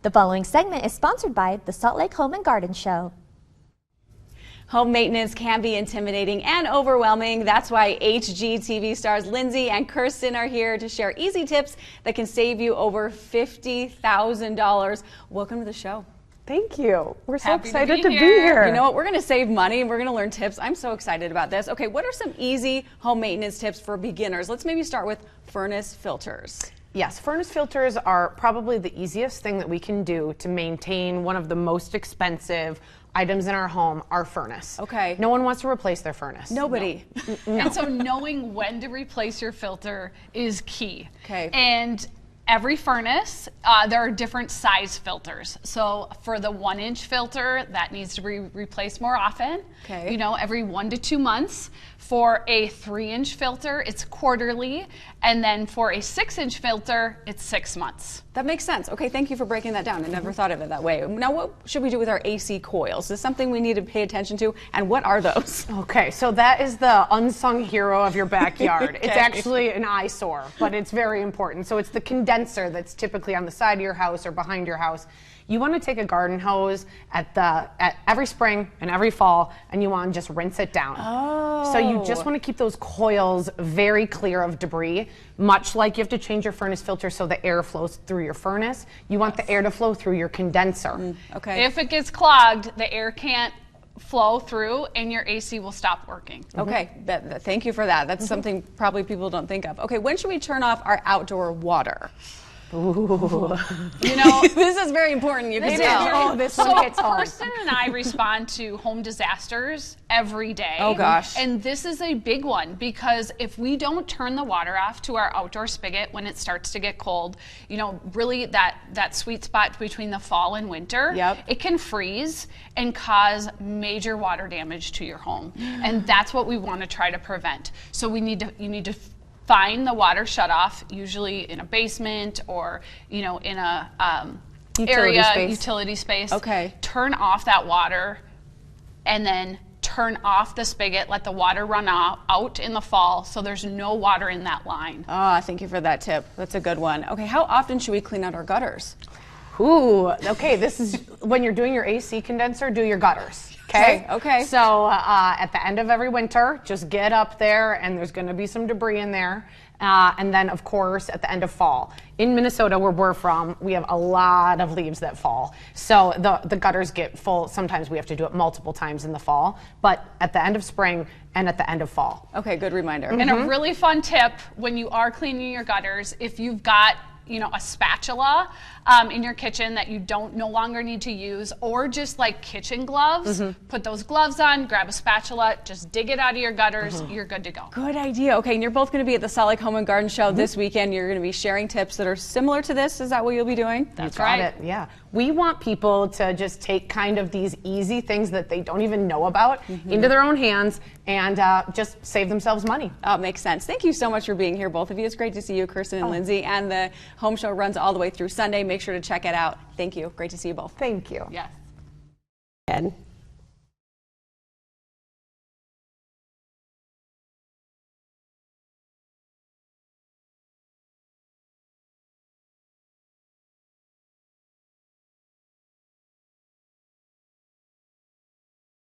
The following segment is sponsored by the Salt Lake Home and Garden Show. Home maintenance can be intimidating and overwhelming. That's why HGTV stars Lindsey and Kirsten are here to share easy tips that can save you over $50,000. Welcome to the show. Thank you. We're so Happy excited to be here. You know what? We're going to save money and we're going to learn tips. I'm so excited about this. Okay, what are some easy home maintenance tips for beginners? Let's maybe start with furnace filters. Yes, furnace filters are probably the easiest thing that we can do to maintain one of the most expensive items in our home, our furnace. Okay. No one wants to replace their furnace. Nobody. No. And so knowing when to replace your filter is key. Okay. And every furnace, there are different size filters. So for the 1-inch filter, that needs to be replaced more often. Okay. You know, every 1 to 2 months. For a 3-inch filter, it's quarterly. And then for a 6-inch filter, it's 6 months. That makes sense. Okay, thank you for breaking that down. I never thought of it that way. Now, what should we do with our AC coils? Is this something we need to pay attention to? And what are those? Okay, so that is the unsung hero of your backyard. Okay. It's actually an eyesore, but it's very important. So it's the condenser that's typically on the side of your house or behind your house. You want to take a garden hose at every spring and every fall, and you want to just rinse it down. Oh. So you just want to keep those coils very clear of debris, much like you have to change your furnace filter so the air flows through your furnace. You want the air to flow through your condenser. Okay. If it gets clogged, the air can't flow through and your AC will stop working. Okay, thank you for that. That's something probably people don't think of. Okay, when should we turn off our outdoor water? Ooh. You know, This is very important. You can This tell. is Oh, this so one hits home. Kirsten and I respond to home disasters every day. Oh, gosh. And this is a big one because if we don't turn the water off to our outdoor spigot when it starts to get cold, you know, really that sweet spot between the fall and winter, Yep. it can freeze and cause major water damage to your home. And that's what we want to try to prevent. So you need to find the water shutoff, usually in a basement or, you know, in a utility space. Okay. Turn off that water and then turn off the spigot, let the water run out in the fall so there's no water in that line. Ah, thank you for that tip. That's a good one. Okay, how often should we clean out our gutters? Ooh, okay, this is when you're doing your AC condenser, do your gutters. Okay. Okay. So at the end of every winter, just get up there, and there's going to be some debris in there. And then, of course, at the end of fall. In Minnesota, where we're from, we have a lot of leaves that fall. So the gutters get full. Sometimes we have to do it multiple times in the fall, but at the end of spring and at the end of fall. Okay, good reminder. And a really fun tip when you are cleaning your gutters, if you've got, you know, a spatula in your kitchen that you no longer need to use, or just like kitchen gloves, put those gloves on, grab a spatula, just dig it out of your gutters, you're good to go. Good idea. Okay, and you're both going to be at the Salt Lake Home and Garden Show this weekend. You're going to be sharing tips that are similar to this. Is that what you'll be doing? That's Got right. it. Yeah. We want people to just take kind of these easy things that they don't even know about into their own hands and just save themselves money. Oh, makes sense. Thank you so much for being here, both of you. It's great to see you, Kirsten and Lindsey. And the home show runs all the way through Sunday. Make sure to check it out. Thank you. Great to see you both. Thank you. Yes.